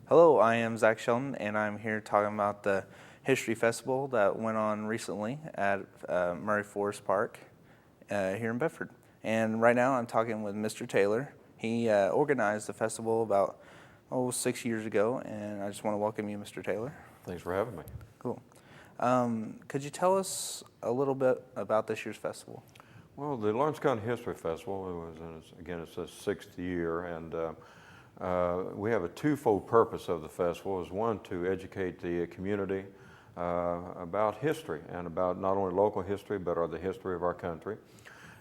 Hello, I am Zach Shelton, and I'm here talking about the History Festival that went on recently at Murray Forest Park here in Bedford. And right now I'm talking with Mr. Taylor. He organized the festival about 6 years ago, and I just want to welcome you, Mr. Taylor. Thanks for having me. Cool. Could you tell us a little bit about this year's festival? Well, the Lawrence County History Festival, it's the 6th year, and we have a twofold purpose of the festival. Is one, to educate the community about history and about not only local history, but the history of our country.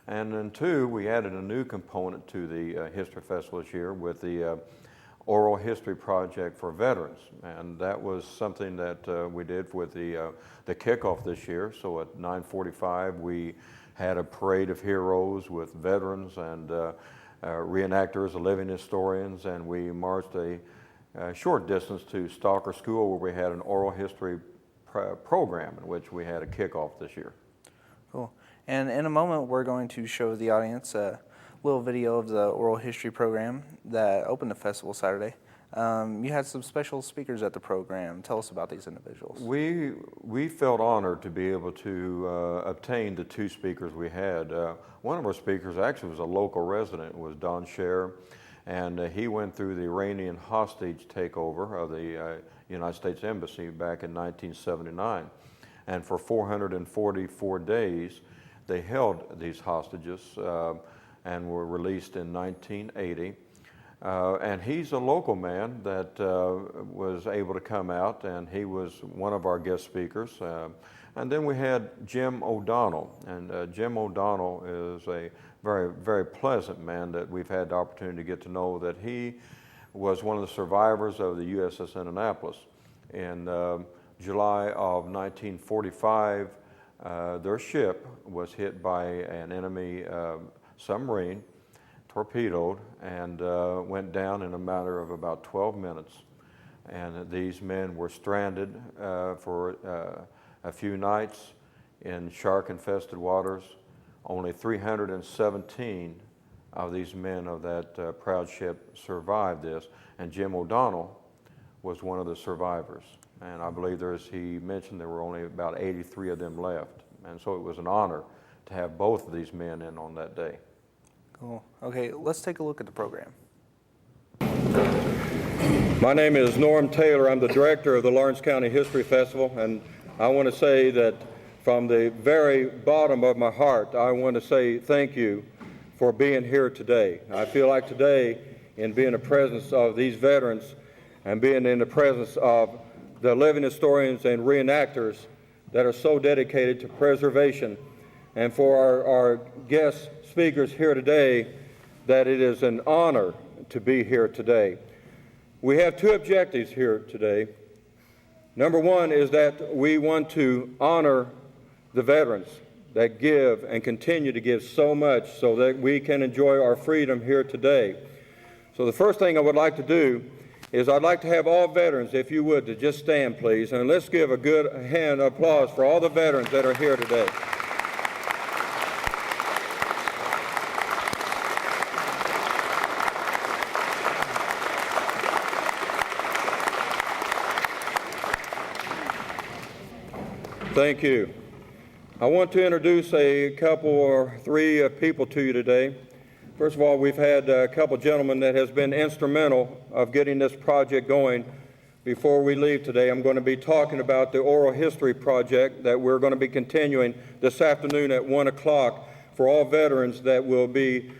And then two, we added a new component to the History Festival this year with the Oral History Project for Veterans. And that was something that we did with the kickoff this year. So at 9:45, we had a parade of heroes with veterans and reenactors, living historians, and we marched a short distance to Stalker School, where we had an oral history program in which we had a kickoff this year. Cool. And in a moment, we're going to show the audience a little video of the oral history program that opened the festival Saturday. You had some special speakers at the program. Tell us about these individuals. We felt honored to be able to obtain the two speakers we had. One of our speakers actually was a local resident, was Don Scher, and he went through the Iranian hostage takeover of the United States Embassy back in 1979. And for 444 days, they held these hostages and were released in 1980. And he's a local man that was able to come out, and he was one of our guest speakers. And then we had Jim O'Donnell, and Jim O'Donnell is a very, very pleasant man that we've had the opportunity to get to know. That he was one of the survivors of the USS Indianapolis. In July of 1945, their ship was hit by an enemy submarine, torpedoed, and went down in a matter of about 12 minutes. And these men were stranded for a few nights in shark-infested waters. Only 317 of these men of that proud ship survived this, and Jim O'Donnell was one of the survivors. And I believe he mentioned there were only about 83 of them left. And so it was an honor to have both of these men in on that day. Cool. Okay, let's take a look at the program. My name is Norm Taylor. I'm the director of the Lawrence County History Festival, and I want to say that from the very bottom of my heart, I want to say thank you for being here today. I feel like today, in being in the presence of these veterans and being in the presence of the living historians and reenactors that are so dedicated to preservation, and for our guest speakers here today, that it is an honor to be here today. We have two objectives here today. Number one is that we want to honor the veterans that give and continue to give so much so that we can enjoy our freedom here today. So the first thing I would like to do is I'd like to have all veterans, if you would, to just stand, please, and let's give a good hand of applause for all the veterans that are here today. Thank you. I want to introduce a couple or three people to you today. First of all, we've had a couple gentlemen that has been instrumental of getting this project going. Before we leave today, I'm going to be talking about the Oral History Project that we're going to be continuing this afternoon at 1 o'clock for all veterans that will be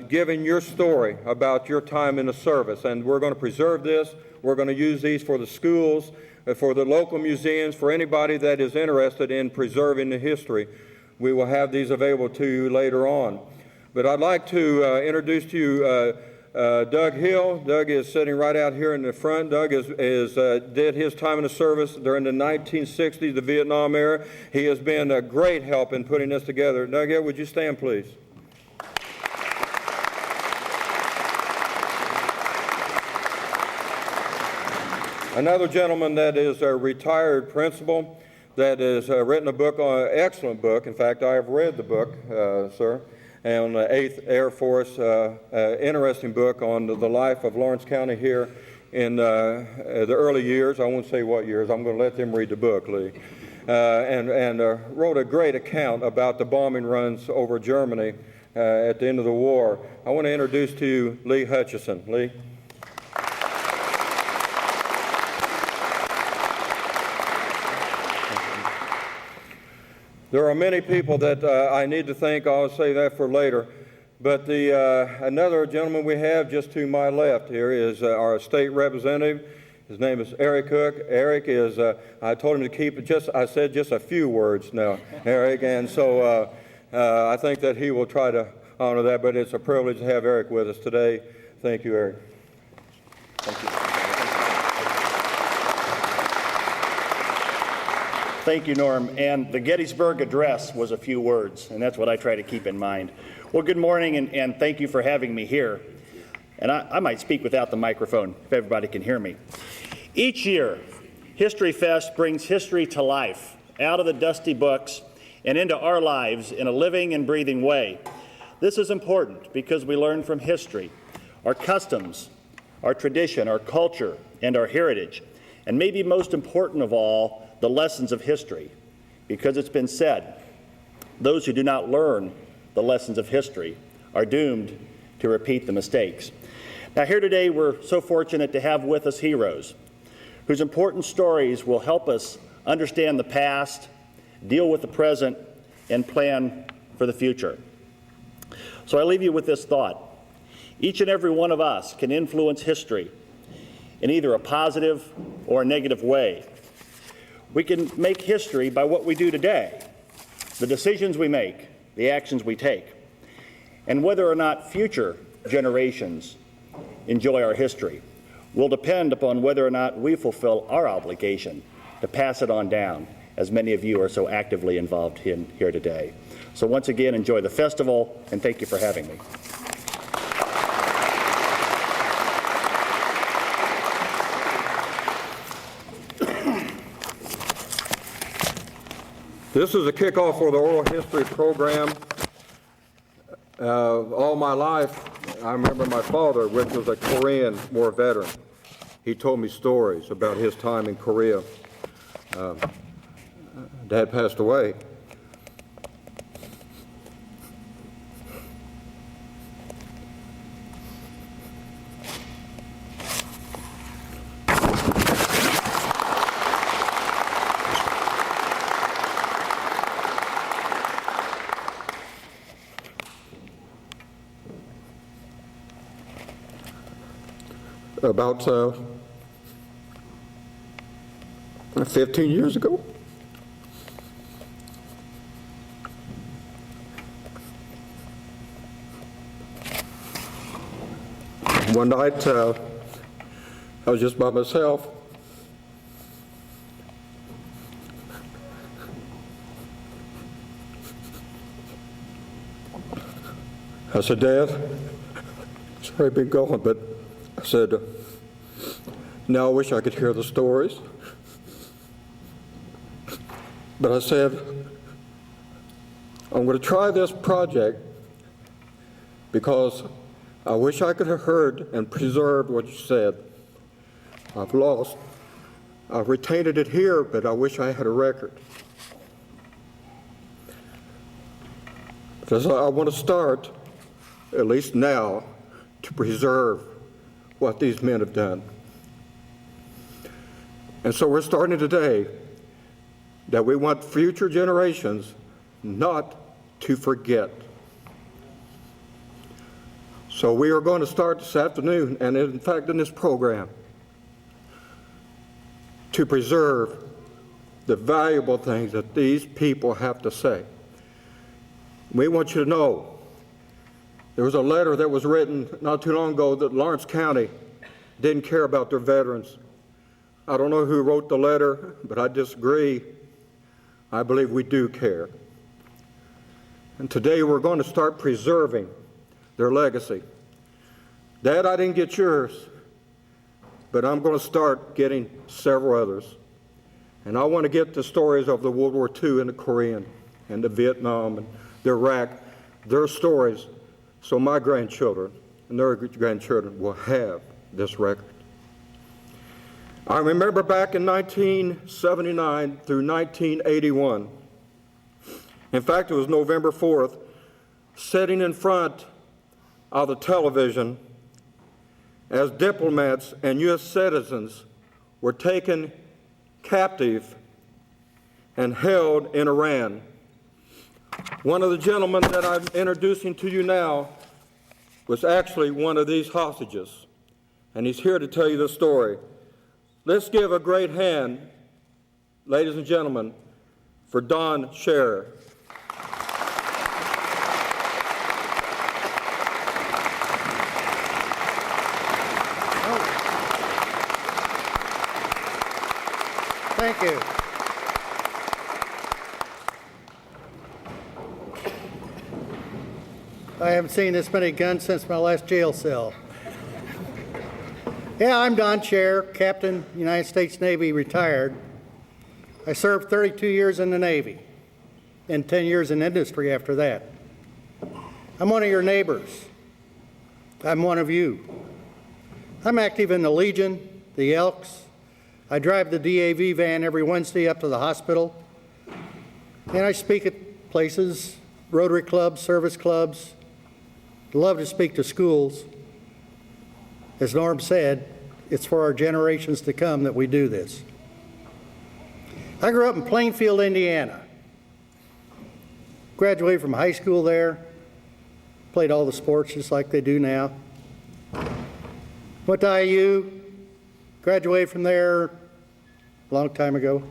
giving your story about your time in the service. And we're going to preserve this. We're going to use these for the schools, for the local museums, for anybody that is interested in preserving the history. We will have these available to you later on. But I'd like to introduce to you Doug Hill. Doug is sitting right out here in the front. Doug did his time in the service during the 1960s, the Vietnam era. He has been a great help in putting this together. Doug Hill, would you stand, please? Another gentleman that is a retired principal that has written a book, excellent book. In fact, I have read the book, sir, on the 8th Air Force, interesting book on the life of Lawrence County here in the early years. I won't say what years. I'm going to let them read the book, Lee. And wrote a great account about the bombing runs over Germany at the end of the war. I want to introduce to you Lee Hutchison. Lee. There are many people that I need to thank. I'll say that for later. But another gentleman we have just to my left here is our state representative. His name is Eric Cook. Eric is, I told him to keep it I said just a few words now, Eric. And so I think that he will try to honor that, but it's a privilege to have Eric with us today. Thank you, Eric. Thank you. Thank you, Norm. And the Gettysburg Address was a few words, and that's what I try to keep in mind. Well, good morning, and thank you for having me here. And I might speak without the microphone if everybody can hear me. Each year, History Fest brings history to life, out of the dusty books and into our lives in a living and breathing way. This is important because we learn from history, our customs, our tradition, our culture, and our heritage. And maybe most important of all, the lessons of history, because it's been said, those who do not learn the lessons of history are doomed to repeat the mistakes. Now here today, we're so fortunate to have with us heroes whose important stories will help us understand the past, deal with the present, and plan for the future. So I leave you with this thought. Each and every one of us can influence history in either a positive or a negative way. We can make history by what we do today, the decisions we make, the actions we take, and whether or not future generations enjoy our history will depend upon whether or not we fulfill our obligation to pass it on down, as many of you are so actively involved in here today. So once again, enjoy the festival, and thank you for having me. This is a kickoff for the oral history program. All my life, I remember my father, which was a Korean War veteran. He told me stories about his time in Korea. Dad passed away. About 15 years ago. One night, I was just by myself. I said, Dad, sorry I've been going, but I said, now I wish I could hear the stories. But I said, I'm going to try this project because I wish I could have heard and preserved what you said. I've lost. I've retained it here, but I wish I had a record. Because I want to start, at least now, to preserve what these men have done. And so we're starting today that we want future generations not to forget. So we are going to start this afternoon, and in fact in this program, to preserve the valuable things that these people have to say. We want you to know there was a letter that was written not too long ago that Lawrence County didn't care about their veterans. I don't know who wrote the letter, but I disagree. I believe we do care. And today we're going to start preserving their legacy. Dad, I didn't get yours, but I'm going to start getting several others. And I want to get the stories of the World War II and the Korean and the Vietnam and the Iraq, their stories, so my grandchildren and their grandchildren will have this record. I remember back in 1979 through 1981. In fact, it was November 4th, sitting in front of the television as diplomats and U.S. citizens were taken captive and held in Iran. One of the gentlemen that I'm introducing to you now was actually one of these hostages, and he's here to tell you the story. Let's give a great hand, ladies and gentlemen, for Don Scherer. Thank you. I haven't seen this many guns since my last jail cell. Yeah, I'm Don Scherer, Captain, United States Navy, retired. I served 32 years in the Navy and 10 years in industry after that. I'm one of your neighbors. I'm one of you. I'm active in the Legion, the Elks. I drive the DAV van every Wednesday up to the hospital. And I speak at places, Rotary clubs, service clubs. Love to speak to schools. As Norm said, it's for our generations to come that we do this. I grew up in Plainfield, Indiana. Graduated from high school there. Played all the sports just like they do now. Went to IU. Graduated from there a long time ago.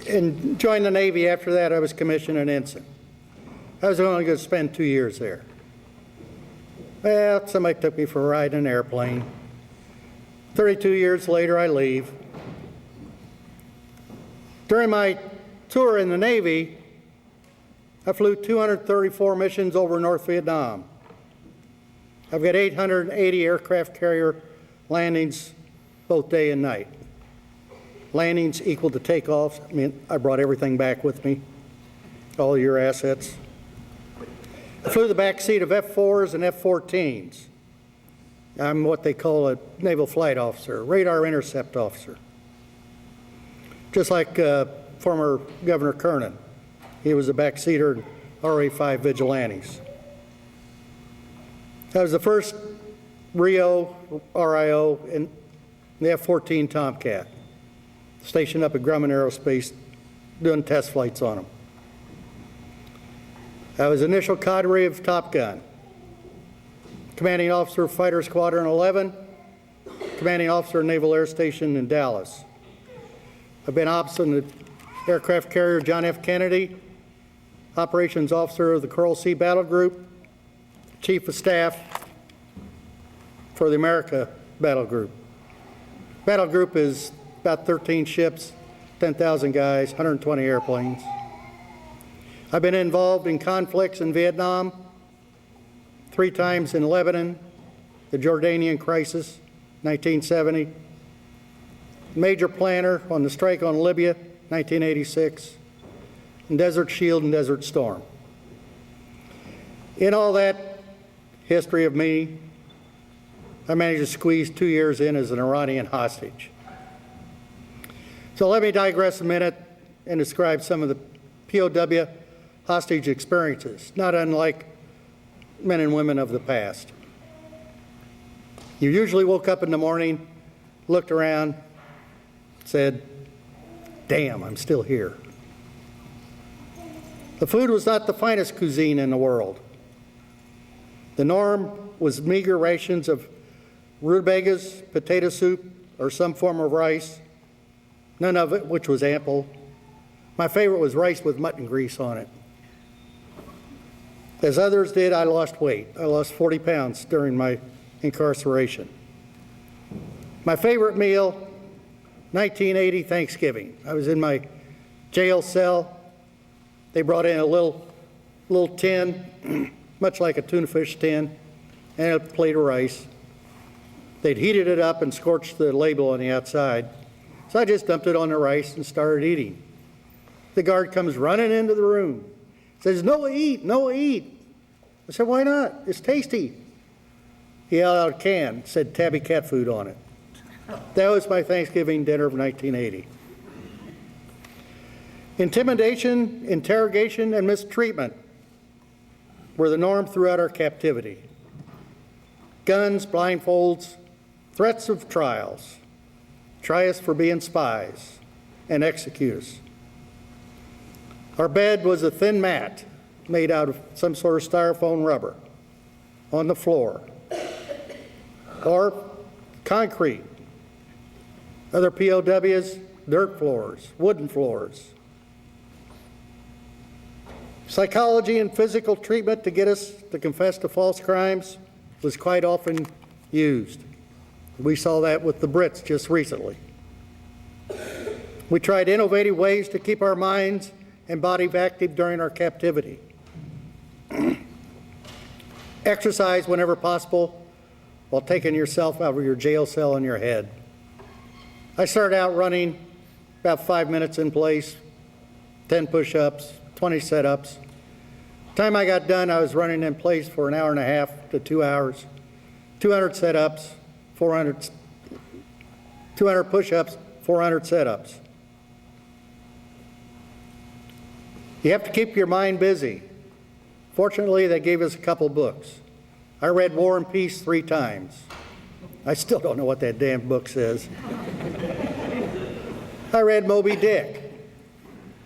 And joined the Navy after that. I was commissioned an ensign. I was only going to spend 2 years there. Well, somebody took me for a ride in an airplane. 32 years later, I leave. During my tour in the Navy, I flew 234 missions over North Vietnam. I've got 880 aircraft carrier landings both day and night. Landings equal to takeoffs. I mean, I brought everything back with me, all your assets. I flew the back seat of F-4s and F-14s. I'm what they call a naval flight officer, radar intercept officer. Just like former Governor Kernan. He was a backseater in RA-5 Vigilantes. I was the first RIO in the F-14 Tomcat, stationed up at Grumman Aerospace, doing test flights on them. I was initial cadre of Top Gun, commanding officer of Fighter Squadron 11, commanding officer of Naval Air Station in Dallas. I've been ops on the aircraft carrier John F. Kennedy, operations officer of the Coral Sea Battle Group, chief of staff for the America Battle Group. Battle Group is about 13 ships, 10,000 guys, 120 airplanes. I've been involved in conflicts in Vietnam, 3 times in Lebanon, the Jordanian crisis, 1970, major planner on the strike on Libya, 1986, and Desert Shield and Desert Storm. In all that history of me, I managed to squeeze 2 years in as an Iranian hostage. So let me digress a minute and describe some of the POW hostage experiences, not unlike men and women of the past. You usually woke up in the morning, looked around, said, damn, I'm still here. The food was not the finest cuisine in the world. The norm was meager rations of rutabagas, potato soup, or some form of rice, none of it which was ample. My favorite was rice with mutton grease on it. As others did, I lost weight. I lost 40 pounds during my incarceration. My favorite meal, 1980 Thanksgiving. I was in my jail cell. They brought in a little tin, much like a tuna fish tin, and a plate of rice. They'd heated it up and scorched the label on the outside. So I just dumped it on the rice and started eating. The guard comes running into the room, says, no eat, no eat. I said, why not? It's tasty. He held out a can, said Tabby cat food on it. That was my Thanksgiving dinner of 1980. Intimidation, interrogation, and mistreatment were the norm throughout our captivity. Guns, blindfolds, threats of trials, try us for being spies, and execute us. Our bed was a thin mat made out of some sort of styrofoam rubber on the floor, or concrete. Other POWs, dirt floors, wooden floors. Psychology and physical treatment to get us to confess to false crimes was quite often used. We saw that with the Brits just recently. We tried innovative ways to keep our minds and bodies active during our captivity. Exercise whenever possible while taking yourself out of your jail cell in your head. I started out running about 5 minutes in place, 10 push-ups, 20 set-ups. The time I got done, I was running in place for an hour and a half to 2 hours, 200 set-ups, 200 push-ups, 400 set-ups. You have to keep your mind busy. Fortunately, they gave us a couple books. I read War and Peace 3 times. I still don't know what that damn book says. I read Moby Dick.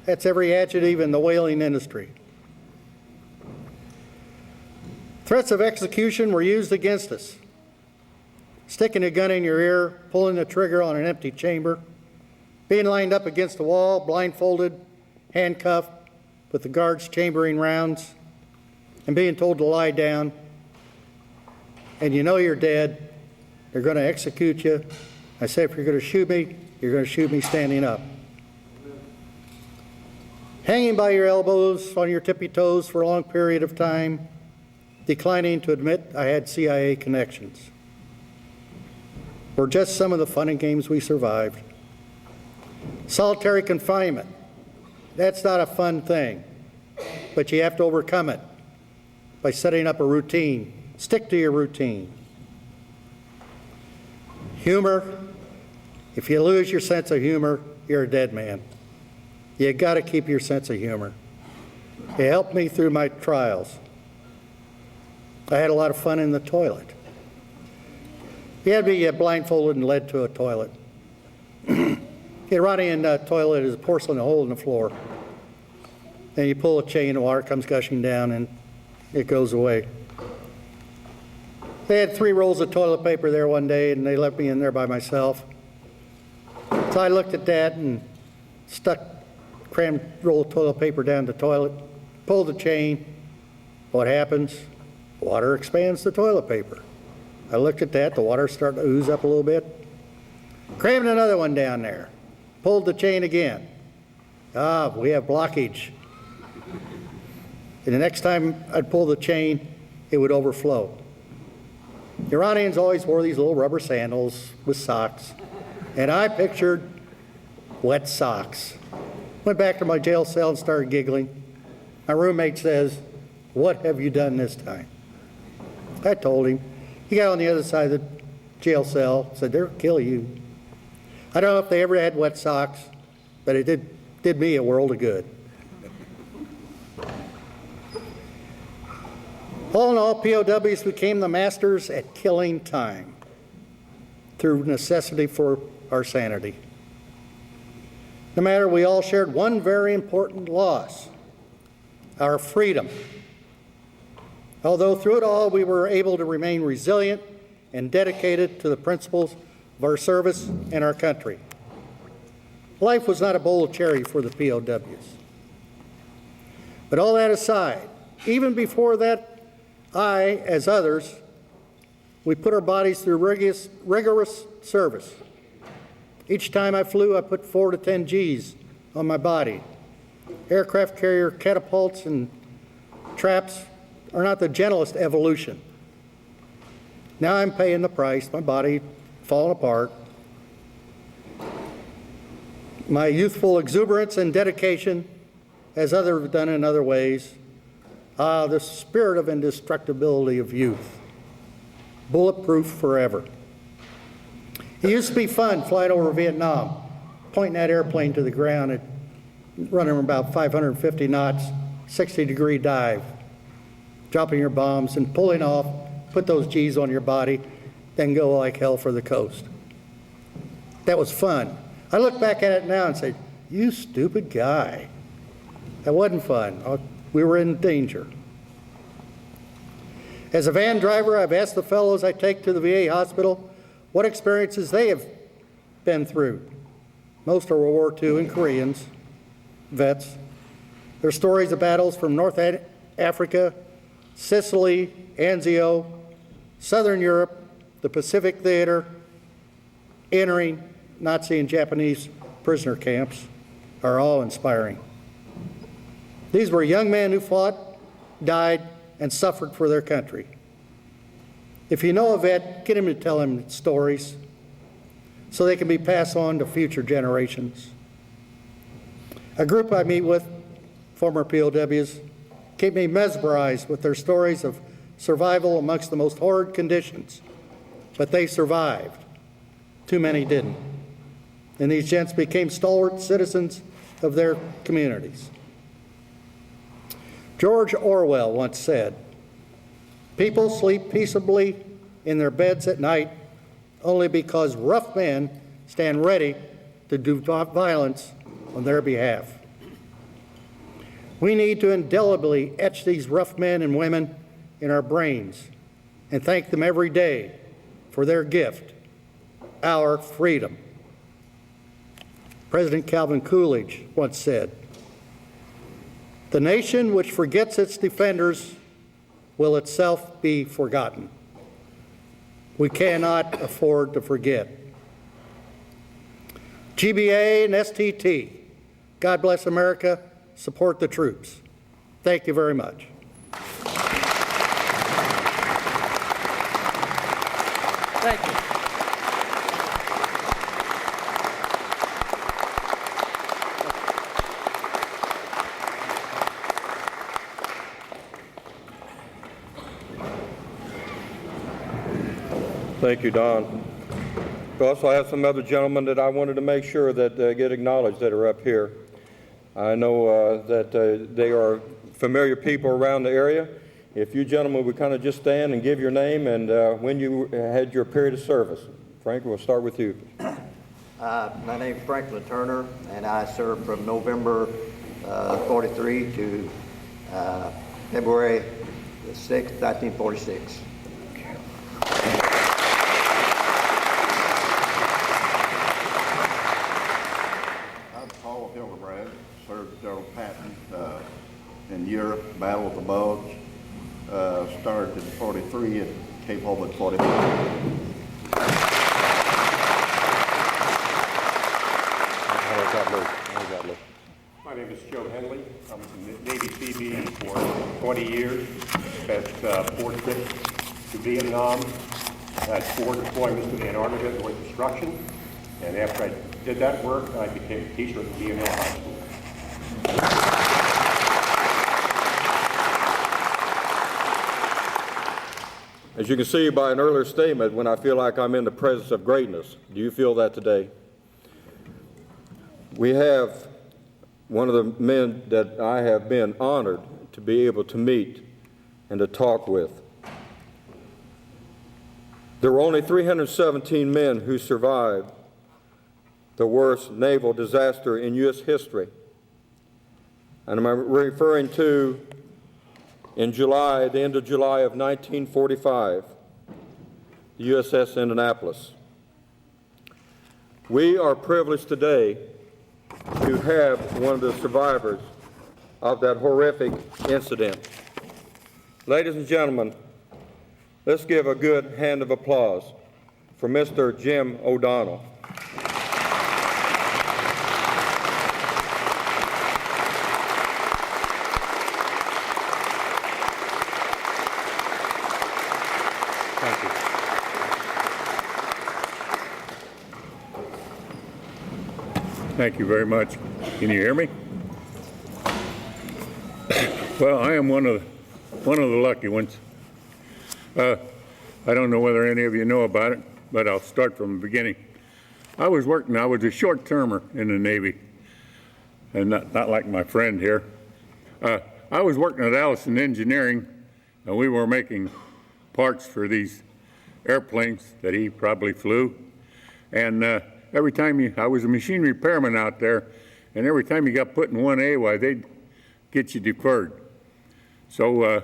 That's every adjective in the whaling industry. Threats of execution were used against us. Sticking a gun in your ear, pulling the trigger on an empty chamber, being lined up against the wall, blindfolded, handcuffed, with the guards chambering rounds, and being told to lie down, and you know you're dead. They're going to execute you. I say, if you're going to shoot me, you're going to shoot me standing up. Hanging by your elbows on your tippy toes for a long period of time, declining to admit I had CIA connections, were just some of the fun and games we survived. Solitary confinement. That's not a fun thing, but you have to overcome it by setting up a routine. Stick to your routine. Humor. If you lose your sense of humor, you're a dead man. You got to keep your sense of humor. It helped me through my trials. I had a lot of fun in the toilet. You had to be blindfolded and led to a toilet. The Iranian toilet is a porcelain hole in the floor. And you pull a chain, the water comes gushing down, and it goes away. They had 3 rolls of toilet paper there one day, and they left me in there by myself. So I looked at that and crammed roll of toilet paper down the toilet, pulled the chain. What happens? Water expands the toilet paper. I looked at that, the water started to ooze up a little bit. Crammed another one down there, pulled the chain again. We have blockage. And the next time I'd pull the chain, it would overflow. The Iranians always wore these little rubber sandals with socks, and I pictured wet socks. Went back to my jail cell and started giggling. My roommate says, "What have you done this time?" I told him. He got on the other side of the jail cell, said, "They'll kill you." I don't know if they ever had wet socks, but it did me a world of good. All in all, POWs became the masters at killing time through necessity for our sanity. No matter, we all shared one very important loss, our freedom. Although through it all we were able to remain resilient and dedicated to the principles of our service and our country. Life was not a bowl of cherry for the POWs. But all that aside, even before that, I, as others, we put our bodies through rigorous service. Each time I flew, I put 4 to 10 Gs on my body. Aircraft carrier catapults and traps are not the gentlest evolution. Now I'm paying the price, my body falling apart. My youthful exuberance and dedication, as others have done in other ways, the spirit of indestructibility of youth, bulletproof forever. It used to be fun flying over Vietnam, pointing that airplane to the ground at running about 550 knots, 60-degree dive, dropping your bombs and pulling off, put those G's on your body, then go like hell for the coast. That was fun. I look back at it now and say, you stupid guy. That wasn't fun. We were in danger. As a van driver, I've asked the fellows I take to the VA hospital what experiences they have been through. Most are World War II and Koreans, vets. Their stories of battles from North Africa, Sicily, Anzio, Southern Europe, the Pacific Theater, entering Nazi and Japanese prisoner camps are all inspiring. These were young men who fought, died, and suffered for their country. If you know a vet, get him to tell him stories so they can be passed on to future generations. A group I meet with, former POWs, keep me mesmerized with their stories of survival amongst the most horrid conditions. But they survived. Too many didn't. And these gents became stalwart citizens of their communities. George Orwell once said, "People sleep peaceably in their beds at night only because rough men stand ready to do violence on their behalf." We need to indelibly etch these rough men and women in our brains and thank them every day for their gift, our freedom. President Calvin Coolidge once said, "The nation which forgets its defenders will itself be forgotten." We cannot afford to forget. GBA and STT, God bless America, support the troops. Thank you very much. Thank you. Thank you, Don. We also have some other gentlemen that I wanted to make sure that get acknowledged that are up here. I know that they are familiar people around the area. If you gentlemen would kind of just stand and give your name and when you had your period of service. Frank, we'll start with you. My name is Franklin Turner, and I served from November 43 to February 6, 1946. Served General Patton in Europe, Battle of the Bulge. Started in 43 and came home in 45. My name is Joe Henley. I was in the Navy Seabees for 20 years. Spent 4 trips to Vietnam. Had 4 deployments to Antarctica with instruction. And after I did that work, I became a teacher at the BNL High School. As you can see by an earlier statement, when I feel like I'm in the presence of greatness, do you feel that today? We have one of the men that I have been honored to be able to meet and to talk with. There were only 317 men who survived the worst naval disaster in U.S. history. And I'm referring to, in July, the end of July of 1945, the USS Indianapolis. We are privileged today to have one of the survivors of that horrific incident. Ladies and gentlemen, let's give a good hand of applause for Mr. Jim O'Donnell. Thank you very much. Can you hear me? Well, I am one of the lucky ones. I don't know whether any of you know about it, but I'll start from the beginning. I was a short-termer in the Navy, and not like my friend here. I was working at Allison Engineering, and we were making parts for these airplanes that he probably flew. And every time I was a machine repairman out there, and every time you got put in 1A, why, they'd get you deferred. So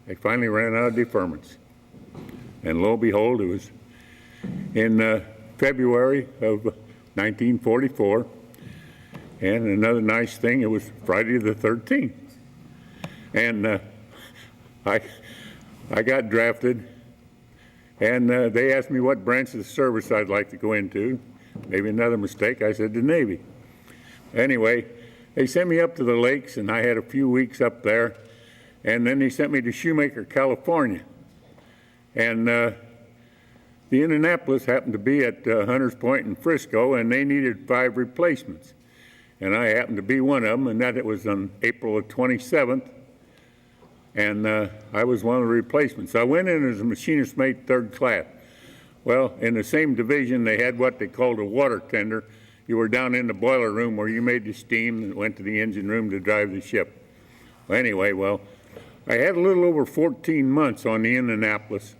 they finally ran out of deferments. And lo and behold, it was in February of 1944. And another nice thing, it was Friday the 13th. And I got drafted, and they asked me what branch of the service I'd like to go into. Maybe another mistake, I said the Navy. Anyway, they sent me up to the lakes, and I had a few weeks up there, and then they sent me to Shoemaker, California. And the Indianapolis happened to be at Hunters Point in Frisco, and they needed 5 replacements. And I happened to be one of them, and that it was on April the 27th. And I was one of the replacements. I went in as a machinist mate 3rd class. Well, in the same division, they had what they called a water tender. You were down in the boiler room where you made the steam and went to the engine room to drive the ship. Well, anyway, I had a little over 14 months on the Indianapolis.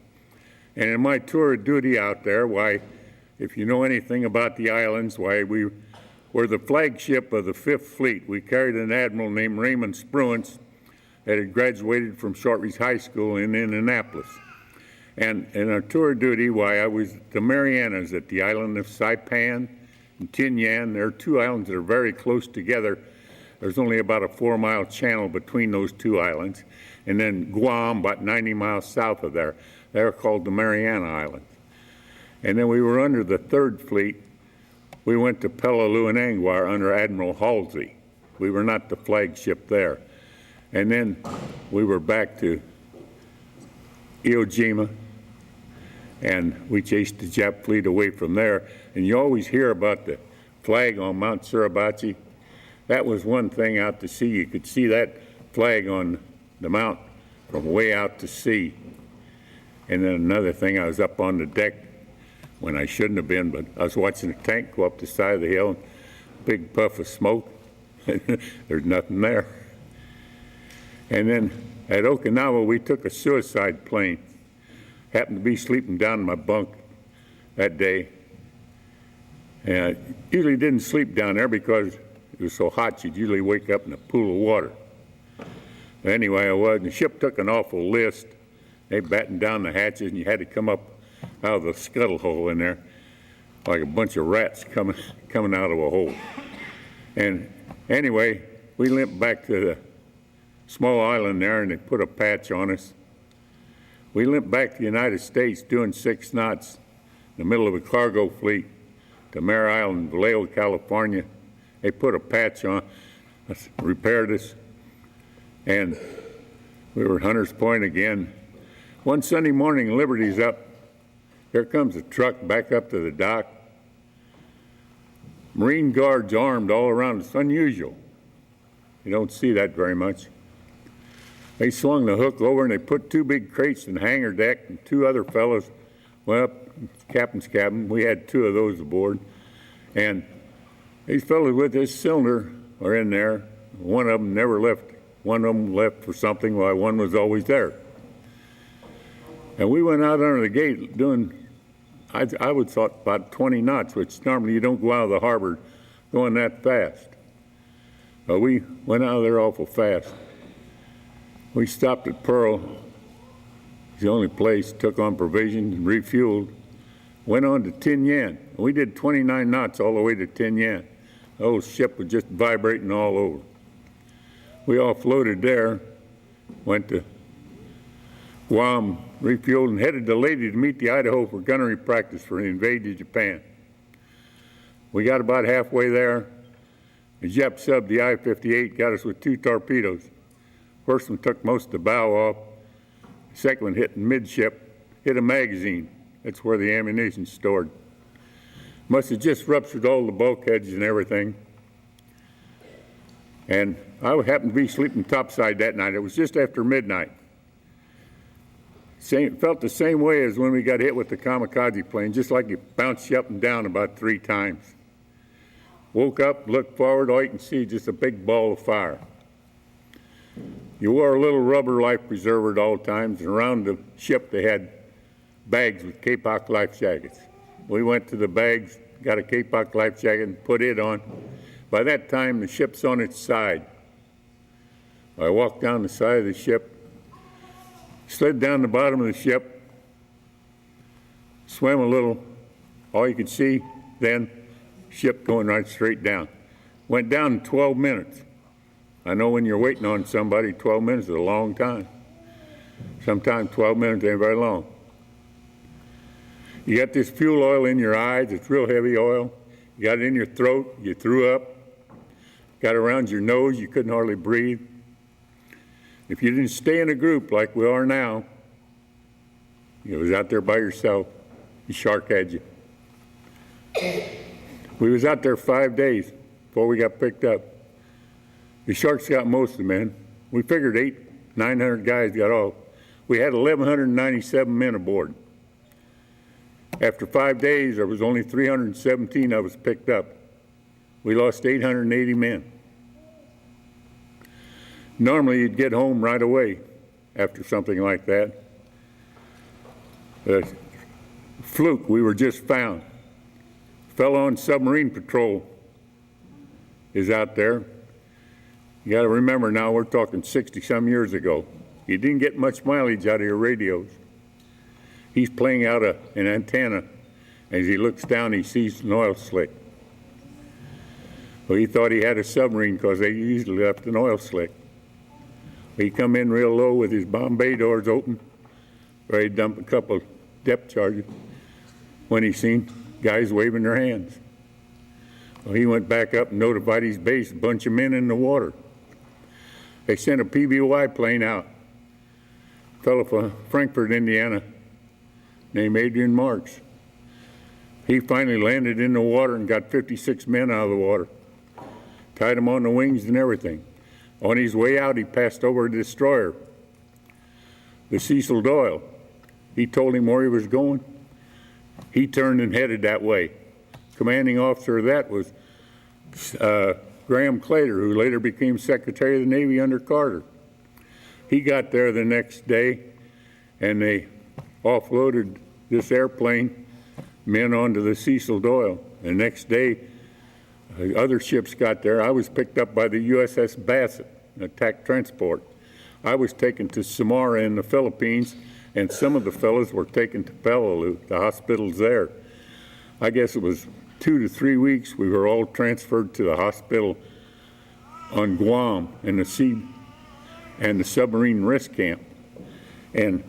And in my tour of duty out there, why, if you know anything about the islands, why, we were the flagship of the 5th Fleet. We carried an admiral named Raymond Spruance that had graduated from Shortreach High School in Indianapolis. And in our tour of duty, why, I was at the Marianas at the island of Saipan and Tinian. There are 2 islands that are very close together. There's only about a 4-mile channel between those 2 islands. And then Guam, about 90 miles south of there. They're called the Mariana Islands. And then we were under the 3rd Fleet. We went to Peleliu and Anguar under Admiral Halsey. We were not the flagship there. And then we were back to Iwo Jima, and we chased the Jap fleet away from there. And you always hear about the flag on Mount Suribachi. That was one thing out to sea. You could see that flag on the mount from way out to sea. And then another thing, I was up on the deck when I shouldn't have been, but I was watching a tank go up the side of the hill, big puff of smoke. There's nothing there. And then at Okinawa, we took a suicide plane. Happened to be sleeping down in my bunk that day. And I usually didn't sleep down there because it was so hot, you'd usually wake up in a pool of water. Anyway, I was, and the ship took an awful list. They battened down the hatches, and you had to come up out of the scuttle hole in there like a bunch of rats coming out of a hole. And anyway, we limped back to the small island there, and they put a patch on us. We limped back to the United States doing 6 knots in the middle of a cargo fleet to Mare Island, Vallejo, California. They put a patch on us, repaired us, and we were at Hunters Point again. One Sunday morning, Liberty's up. Here comes a truck back up to the dock. Marine guards armed all around. It's unusual. You don't see that very much. They swung the hook over, and they put 2 big crates in the hangar deck, and 2 other fellows went up captain's cabin. We had 2 of those aboard. And these fellows with this cylinder are in there. One of them never left. One of them left for something while one was always there. And we went out under the gate doing, I would thought about 20 knots, which normally you don't go out of the harbor going that fast. But we went out of there awful fast. We stopped at Pearl. It's the only place, took on provisions and refueled. Went on to Tinian. We did 29 knots all the way to Tinian. The whole ship was just vibrating all over. We offloaded there, went to Guam, refueled, and headed to Leyte to meet the Idaho for gunnery practice for the invasion of Japan. We got about halfway there. The Jap sub, the I-58, got us with 2 torpedoes. First one took most of the bow off. The second one hit midship, hit a magazine. That's where the ammunition's stored. Must have just ruptured all the bulkheads and everything. And I happened to be sleeping topside that night. It was just after midnight. Felt the same way as when we got hit with the kamikaze plane, just like it bounced you up and down about 3 times. Woke up, looked forward, all you can see just a big ball of fire. You wore a little rubber life preserver at all times, and around the ship they had bags with Kapok life jackets. We went to the bags, got a Kapok life jacket and put it on. By that time, the ship's on its side. I walked down the side of the ship, slid down the bottom of the ship, swam a little, all you could see then, ship going right straight down. Went down in 12 minutes. I know when you're waiting on somebody, 12 minutes is a long time. Sometimes 12 minutes ain't very long. You got this fuel oil in your eyes, it's real heavy oil. You got it in your throat, you threw up. Got around your nose, you couldn't hardly breathe. If you didn't stay in a group like we are now, you was out there by yourself, the shark had you. We was out there 5 days before we got picked up. The sharks got most of the men. We figured 900 guys got off. We had 1,197 men aboard. After 5 days, there was only 317 of us picked up. We lost 880 men. Normally, you'd get home right away after something like that. Fluke, we were just found. Fellow on submarine patrol is out there. You got to remember now, we're talking 60-some years ago. You didn't get much mileage out of your radios. He's playing out an antenna. As he looks down, he sees an oil slick. Well, he thought he had a submarine because they usually left an oil slick. He come in real low with his bomb bay doors open, ready to dump a couple of depth charges, when he seen guys waving their hands. Well, he went back up and notified his base, a bunch of men in the water. They sent a PBY plane out. A fellow from Frankfort, Indiana, named Adrian Marks. He finally landed in the water and got 56 men out of the water. Tied them on the wings and everything. On his way out, he passed over a destroyer, the Cecil Doyle. He told him where he was going. He turned and headed that way. Commanding officer of that was Graham Claytor, who later became Secretary of the Navy under Carter. He got there the next day, and they offloaded this airplane, men onto the Cecil Doyle. The next day, other ships got there. I was picked up by the USS Bassett, an attack transport. I was taken to Samara in the Philippines, and some of the fellows were taken to Peleliu, the hospitals there. I guess it was 2 to 3 weeks. We were all transferred to the hospital on Guam and the submarine risk camp. And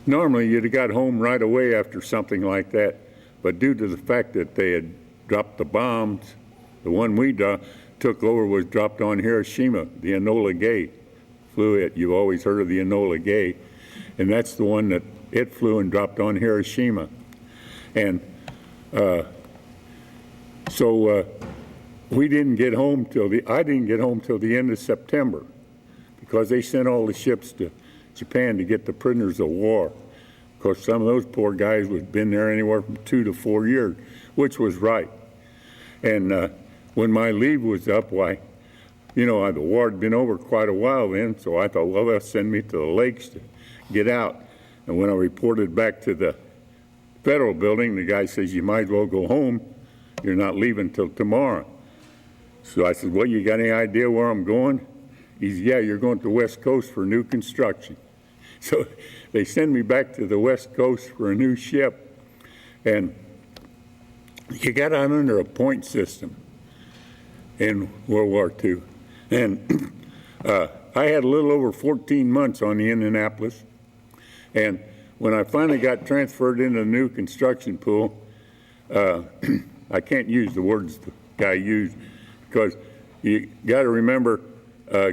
normally you'd have got home right away after something like that, but due to the fact that they had dropped the bombs, the one we took over was dropped on Hiroshima, the Enola Gay. Flew it. You've always heard of the Enola Gay, and that's the one that it flew and dropped on Hiroshima. And so we didn't get home I didn't get home till the end of September, because they sent all the ships to Japan to get the prisoners of war. Of course, some of those poor guys had been there anywhere from 2 to 4 years, which was right. And when my leave was up, why, you know, the war had been over quite a while then, so I thought, well, they'll send me to the lakes to get out. And when I reported back to the federal building, the guy says, you might as well go home. You're not leaving till tomorrow. So I said, well, you got any idea where I'm going? He said, yeah, you're going to the West Coast for new construction. So they send me back to the West Coast for a new ship. And you got on under a point system in World War II. And I had a little over 14 months on the Indianapolis. And when I finally got transferred into the new construction pool, I can't use the words the guy used, because you got to remember,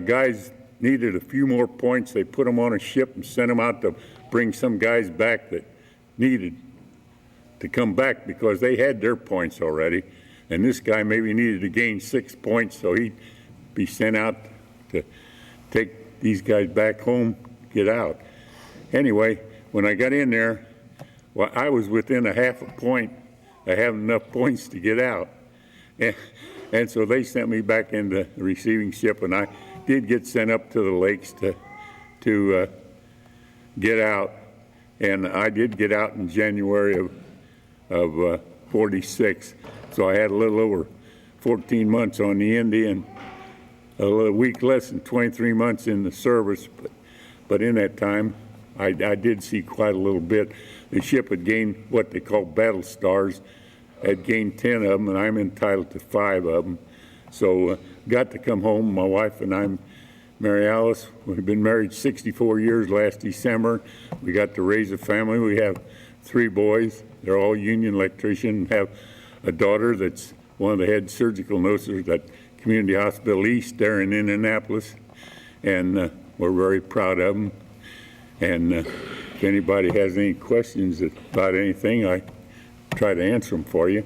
guys needed a few more points. They put them on a ship and sent them out to bring some guys back that needed to come back because they had their points already. And this guy maybe needed to gain 6 points, so he'd be sent out to take these guys back home, get out. Anyway, when I got in there, well, I was within a half a point of having enough points to get out. And so they sent me back into the receiving ship, and I did get sent up to the lakes to get out. And I did get out in January of 46. So I had a little over 14 months on the Indy and a week less than 23 months in the service. But in that time, I did see quite a little bit. The ship had gained what they call battle stars. I'd gained 10 of them, and I'm entitled to 5 of them. So got to come home. My wife and I, Mary Alice, we've been married 64 years last December. We got to raise a family. We have 3 boys. They're all union electricians. Have a daughter that's one of the head surgical nurses at Community Hospital East there in Indianapolis. And we're very proud of them. And if anybody has any questions about anything, I try to answer them for you.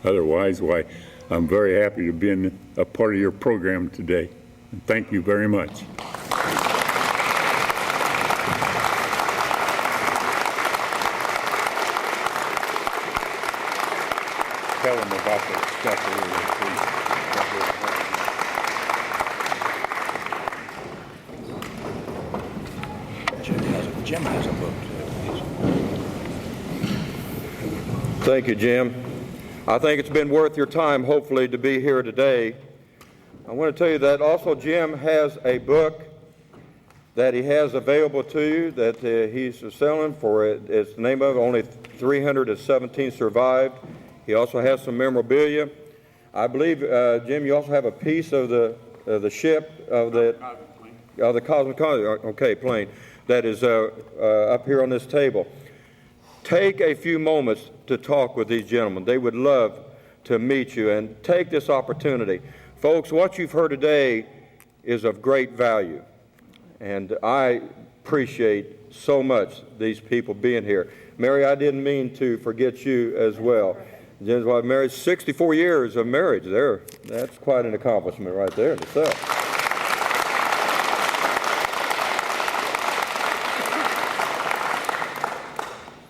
Otherwise, why, I'm very happy to be a part of your program today. And thank you very much. Tell them about the stuff earlier, please. Jim has a book. Thank you, Jim. I think it's been worth your time, hopefully, to be here today. I want to tell you that also Jim has a book that he has available to you that he's selling for it. It's the name of it, Only 317 Survived. He also has some memorabilia. I believe, Jim, you also have a piece of the ship of the Cosmic plane that is up here on this table. Take a few moments to talk with these gentlemen. They would love to meet you, and take this opportunity. Folks, what you've heard today is of great value, and I appreciate so much these people being here. Mary, I didn't mean to forget you as well. Jim's wife, married 64 years of marriage there. That's quite an accomplishment right there in itself.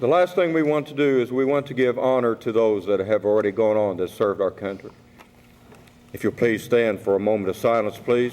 The last thing we want to do is we want to give honor to those that have already gone on that served our country. If you'll please stand for a moment of silence, please.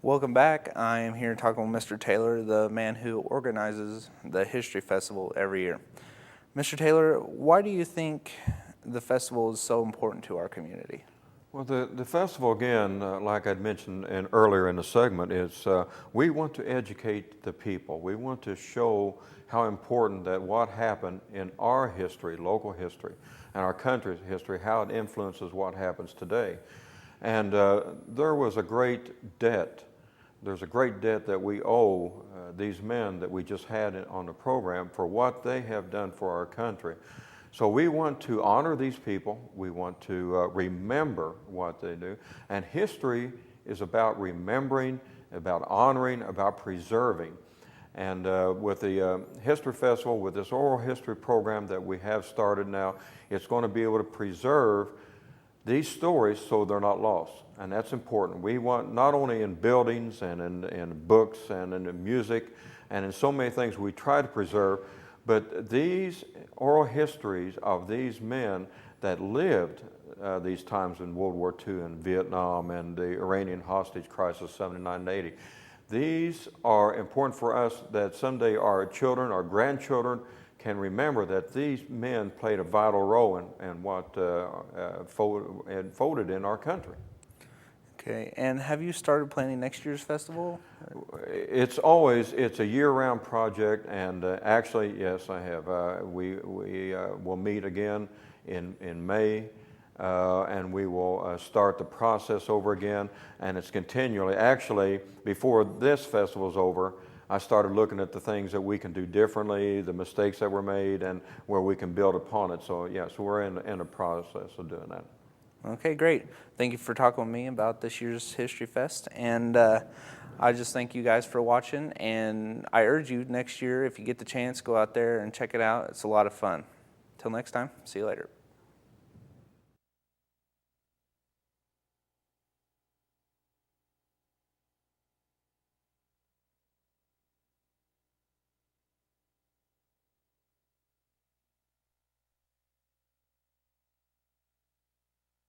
Welcome back. I am here talking with Mr. Taylor, the man who organizes the History Festival every year. Mr. Taylor, why do you think the festival is so important to our community? Well, the festival, again, like I'd mentioned earlier in the segment, is we want to educate the people. We want to show how important that what happened in our history, local history, and our country's history, how it influences what happens today. And there was a great debt. There's a great debt that we owe these men that we just had on the program for what they have done for our country. So we want to honor these people. We want to remember what they do. And history is about remembering, about honoring, about preserving. And with the History Festival, with this oral history program that we have started now, it's going to be able to preserve these stories so they're not lost. And that's important. We want, not only in buildings and in books and in music and in so many things we try to preserve, but these oral histories of these men that lived these times in World War II and Vietnam and the Iranian hostage crisis 79 and 80, These are important for us that someday our children, our grandchildren can remember that these men played a vital role in what folded in our country. Okay, and have you started planning next year's festival? It's a year-round project, and actually, yes, I have. We will meet again in May, and we will start the process over again, and it's continually. Actually, before this festival is over, I started looking at the things that we can do differently, the mistakes that were made, and where we can build upon it. So, yes, we're in the process of doing that. Okay, great. Thank you for talking with me about this year's History Fest, and I just thank you guys for watching, and I urge you next year, if you get the chance, go out there and check it out. It's a lot of fun. Till next time, see you later.